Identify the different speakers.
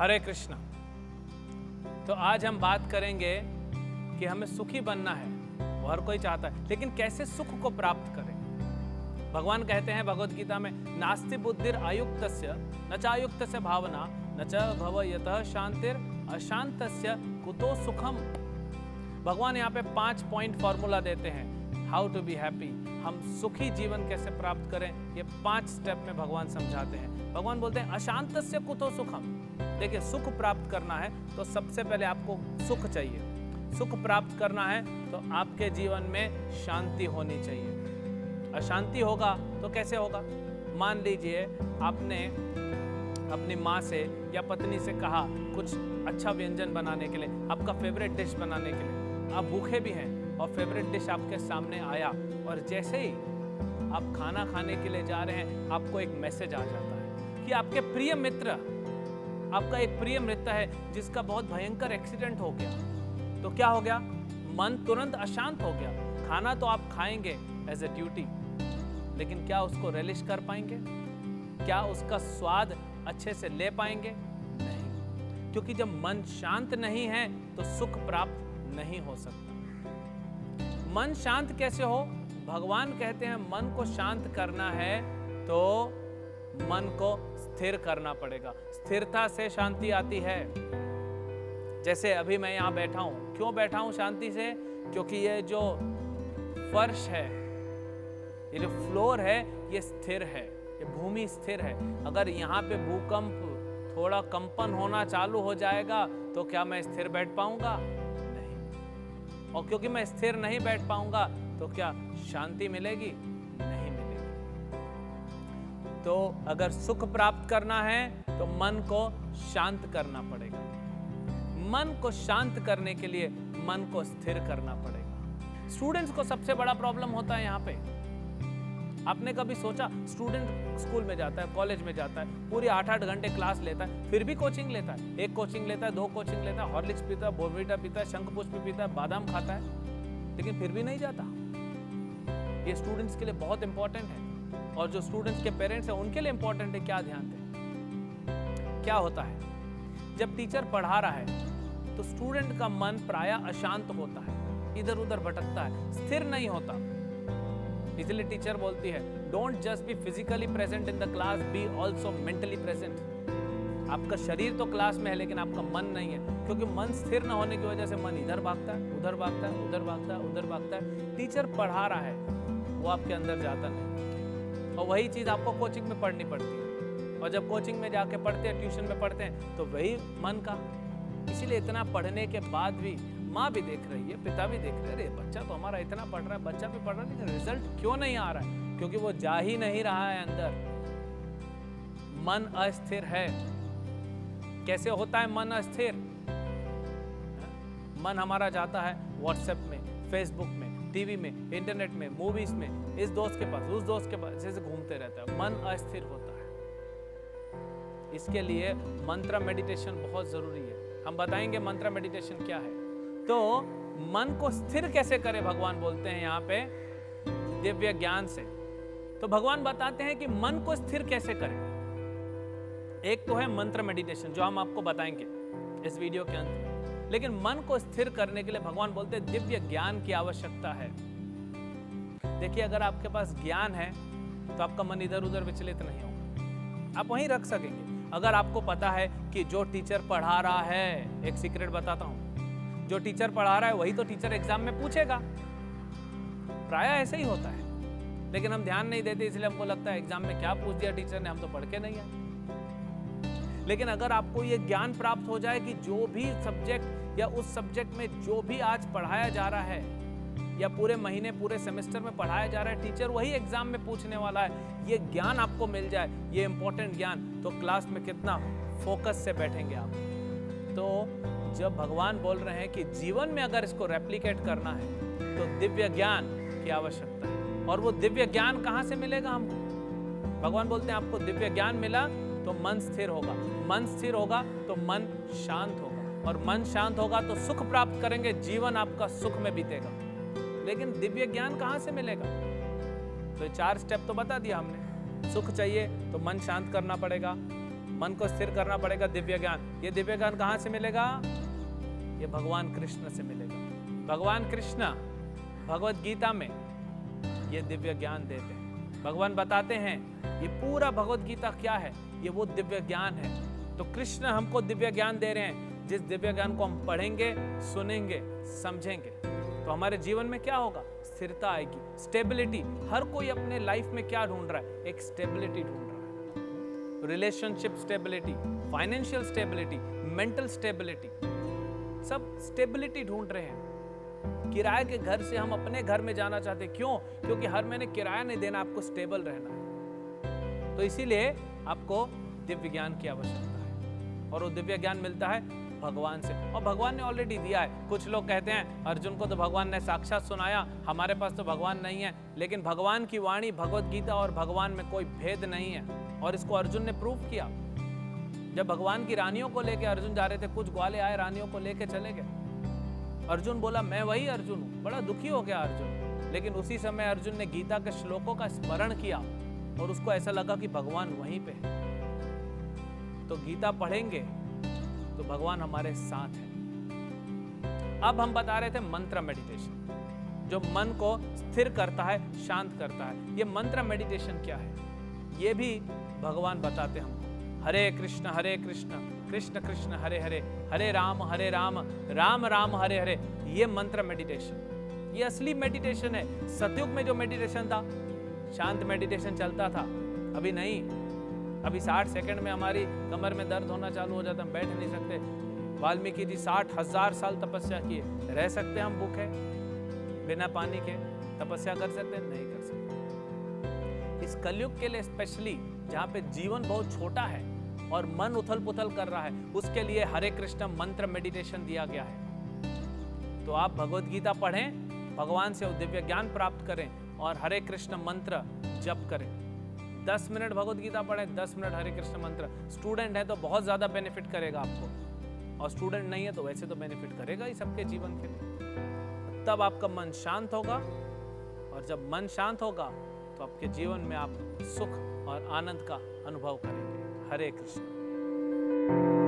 Speaker 1: हरे कृष्णा। तो आज हम बात करेंगे कि हमें सुखी बनना है, वो हर कोई चाहता है, लेकिन कैसे सुख को प्राप्त करें। भगवान कहते हैं भगवद गीता में, नास्ति बुद्धिर आयुक्तस्य न चायुक्तस्य भावना न च भवयतः शांतिर अशांतस्य कुतो सुखम। भगवान यहाँ पे 5 पॉइंट फॉर्मूला देते हैं, हाउ टू बी हैप्पी, हम सुखी जीवन कैसे प्राप्त करें। ये 5 स्टेप में भगवान समझाते हैं। भगवान बोलते हैं अशांतस्य कुतो सुखम। देखिए, सुख प्राप्त करना है तो सबसे पहले आपको सुख चाहिए। सुख प्राप्त करना है तो आपके जीवन में शांति होनी चाहिए। अशांति होगा तो कैसे होगा? मान लीजिए आपने अपनी माँ से या पत्नी से कहा कुछ अच्छा व्यंजन बनाने के लिए, आपका फेवरेट डिश बनाने के लिए, आप भूखे भी हैं और फेवरेट डिश आपके सामने आया और जैसे ही आप खाना खाने के लिए जा रहे हैं, आपको एक मैसेज आ जाता है कि आपके प्रिय मित्र, आपका एक प्रिय मित्र है जिसका बहुत भयंकर एक्सीडेंट हो गया। तो क्या हो गया? मन तुरंत अशांत हो गया। खाना तो आप खाएंगे एज ए ड्यूटी, लेकिन क्या उसको रिलिश कर पाएंगे? क्या उसका स्वाद अच्छे से ले पाएंगे? नहीं, क्योंकि जब मन शांत नहीं है तो सुख प्राप्त नहीं हो सकता। मन शांत कैसे हो? भगवान कहते हैं मन को शांत करना है तो मन को स्थिर करना पड़ेगा। स्थिरता से शांति आती है। जैसे अभी मैं यहाँ बैठा हूँ, क्यों बैठा हूँ शांति से? क्योंकि ये जो फर्श है, ये जो फ्लोर है, ये स्थिर है, ये भूमि स्थिर है। अगर यहाँ पे भूकंप, थोड़ा कंपन होना चालू हो जाएगा तो क्या मैं स्थिर बैठ पाऊंगा? नहीं। और क्योंकि मैं स्थिर नहीं बैठ पाऊंगा तो क्या शांति मिलेगी? नहीं मिलेगी। तो अगर सुख प्राप्त करना है तो मन को शांत करना पड़ेगा। मन को शांत करने के लिए मन को स्थिर करना पड़ेगा। स्टूडेंट्स को सबसे बड़ा प्रॉब्लम होता है यहाँ पे। आपने कभी सोचा, स्टूडेंट स्कूल में जाता है, कॉलेज में जाता है, पूरी 8-8 घंटे क्लास लेता है, फिर भी कोचिंग लेता है। एक कोचिंग लेता है, 2 कोचिंग लेता है, हॉर्लिक्स पीता है, बोर्नवीटा पीता है, शंखपुष्प पीता है, बादाम खाता है, लेकिन फिर भी नहीं जाता। ये स्टूडेंट्स के लिए बहुत इंपॉर्टेंट है, और जो स्टूडेंट्स के पेरेंट्स हैं उनके लिए इंपॉर्टेंट है। क्या ध्यान दें? क्या होता है जब टीचर पढ़ा रहा है तो स्टूडेंट का मन प्रायः अशांत होता है, इधर उधर भटकता है, स्थिर नहीं होता। इसलिए टीचर बोलती है, don't just be physically present in the class, be also mentally present. आपका शरीर तो क्लास में है लेकिन आपका मन नहीं है, क्योंकि मन स्थिर न होने की वजह से मन इधर भागता है, उधर भागता है, उधर भागता है, उधर भागता है। टीचर पढ़ा रहा है, वो आपके अंदर जाता नहीं, और वही चीज़ आपको कोचिंग में पढ़नी पड़ती है। और जब कोचिंग में जाके पढ़ते हैं, ट्यूशन में पढ़ते हैं, तो वही मन का। इसीलिए इतना पढ़ने के बाद भी माँ भी देख रही है, पिता भी देख रहे हैं, बच्चा तो हमारा इतना पढ़ रहा है, बच्चा भी पढ़ रहा है, लेकिन रिजल्ट क्यों नहीं आ रहा है? क्योंकि वो जा ही नहीं रहा है अंदर। मन अस्थिर है। कैसे होता है मन अस्थिर? मन हमारा जाता है व्हाट्सएप में, फेसबुक में, टीवी में, इंटरनेट में, मूवीज में, इस दोस्त के पास, उस दोस्त के पास, जैसे घूमते रहता है। मन अस्थिर होता है। इसके लिए मंत्र मेडिटेशन बहुत जरूरी है। हम बताएंगे मंत्र मेडिटेशन क्या है। तो मन को स्थिर कैसे करें? भगवान बोलते हैं यहाँ पे दिव्य ज्ञान से। तो भगवान बताते हैं कि मन को स्थिर कैसे करें। एक तो है मंत्र मेडिटेशन, जो हम आपको बताएंगे इस वीडियो के अंत में, लेकिन मन को स्थिर करने के लिए भगवान बोलते हैं दिव्य ज्ञान की आवश्यकता है। देखिए, अगर आपके पास ज्ञान है तो आपका मन इधर उधर विचलित नहीं होगा, आप वहीं रख सकेंगे। अगर आपको पता है कि जो टीचर पढ़ा रहा है, एक सीक्रेट बताता हूं, जो टीचर पढ़ा रहा है वही तो टीचर एग्जाम में पूछेगा। प्रायः ऐसे ही होता है, लेकिन हम ध्यान नहीं देते, इसलिए हमको लगता है एग्जाम में क्या पूछ दिया टीचर ने, हम तो पढ़ के नहीं आए। लेकिन अगर आपको ये ज्ञान प्राप्त हो जाए कि जो भी सब्जेक्ट या उस सब्जेक्ट में जो भी आज पढ़ाया जा रहा है, या पूरे महीने, पूरे सेमेस्टर में पढ़ाया जा रहा है, टीचर वही एग्जाम में पूछने वाला है, ये ज्ञान आपको मिल जाए, ये इंपॉर्टेंट ज्ञान, तो क्लास में कितना फोकस से बैठेंगे आप। तो जब भगवान बोल रहे हैं कि जीवन में अगर इसको रेप्लिकेट करना है तो दिव्य ज्ञान की आवश्यकता है। और वो दिव्य ज्ञान कहाँ से मिलेगा हमको? भगवान बोलते हैं आपको दिव्य ज्ञान मिला तो मन स्थिर होगा, मन स्थिर होगा तो मन शांत होगा, और मन शांत होगा तो सुख प्राप्त करेंगे, जीवन आपका सुख में बीतेगा। लेकिन दिव्य ज्ञान कहाँ से मिलेगा? तो 4 स्टेप तो बता दिया हमने। सुख चाहिए तो मन शांत करना पड़ेगा, मन को स्थिर करना पड़ेगा दिव्य ज्ञान। ये दिव्य ज्ञान कहां से मिलेगा? ये भगवान कृष्ण से मिलेगा। भगवान कृष्ण भगवत गीता में ये दिव्य ज्ञान देते हैं। भगवान बताते हैं ये पूरा भगवत गीता क्या है, ये वो दिव्य ज्ञान है। तो कृष्ण हमको दिव्य ज्ञान दे रहे हैं, जिस दिव्य ज्ञान को हम पढ़ेंगे, सुनेंगे, समझेंगे तो हमारे जीवन में क्या होगा? स्थिरता आएगी, स्टेबिलिटी। हर कोई अपने लाइफ में क्या ढूंढ रहा है? एक स्टेबिलिटी ढूंढ रहा है। Relationship stability, financial stability, mental stability, सब स्टेबिलिटी ढूंढ रहे हैं। किराए के घर से हम अपने घर में जाना चाहते हैं। क्यों? क्योंकि हर महीने किराया नहीं देना, आपको स्टेबल रहना है। तो इसीलिए आपको दिव्य ज्ञान की आवश्यकता है, और वो दिव्य ज्ञान मिलता है भगवान से, और भगवान ने ऑलरेडी दिया है। कुछ लोग कहते हैं अर्जुन को तो भगवान ने साक्षात सुनाया, हमारे पास तो भगवान नहीं है। लेकिन भगवान की वाणी, भगवत गीता और भगवान में कोई भेद नहीं है, और इसको अर्जुन ने प्रूव किया। जब भगवान की रानियों को लेके अर्जुन जा रहे थे, कुछ ग्वाले आए, रानियों को लेके चले गए। अर्जुन बोला मैं वही अर्जुन हूं। बड़ा दुखी हो गया अर्जुन। लेकिन उसी समय अर्जुन ने गीता के श्लोकों का स्मरण किया, और उसको ऐसा लगा कि भगवान वहीं पे है। तो गीता पढ़ेंगे तो भगवान हमारे साथ है। अब हम बता रहे थे मंत्र मेडिटेशन, जो मन को स्थिर करता है, शांत करता है। ये मंत्र मेडिटेशन क्या है, ये भी भगवान बताते हमको। हरे कृष्ण कृष्ण कृष्ण हरे हरे, हरे राम राम राम हरे हरे। ये मंत्र मेडिटेशन, ये असली मेडिटेशन है। सतयुग में जो मेडिटेशन था, शांत मेडिटेशन चलता था, अभी नहीं। अभी 60 सेकंड में हमारी कमर में दर्द होना चालू हो जाता है, हम बैठ नहीं सकते। वाल्मीकि जी 60,000 साल तपस्या किए, रह सकते हम भूखे बिना पानी के? तपस्या कर सकते हैं? नहीं कर सकते। इस कलयुग के लिए स्पेशली, जहाँ पे जीवन बहुत छोटा है और मन उथल पुथल कर रहा है, उसके लिए हरे कृष्ण मंत्र मेडिटेशन दिया गया है। तो आप भगवत गीता पढ़ें, भगवान से दिव्य ज्ञान प्राप्त करें, और हरे कृष्ण मंत्र जप करें। 10 मिनट भगवत गीता पढ़ें, 10 मिनट हरे कृष्ण मंत्र। स्टूडेंट है तो बहुत ज्यादा बेनिफिट करेगा आपको, और स्टूडेंट नहीं है तो वैसे तो बेनिफिट करेगा ही सबके जीवन के लिए। तब आपका मन शांत होगा, और जब मन शांत होगा तो आपके जीवन में आप सुख और आनंद का अनुभव करेंगे। हरे कृष्ण।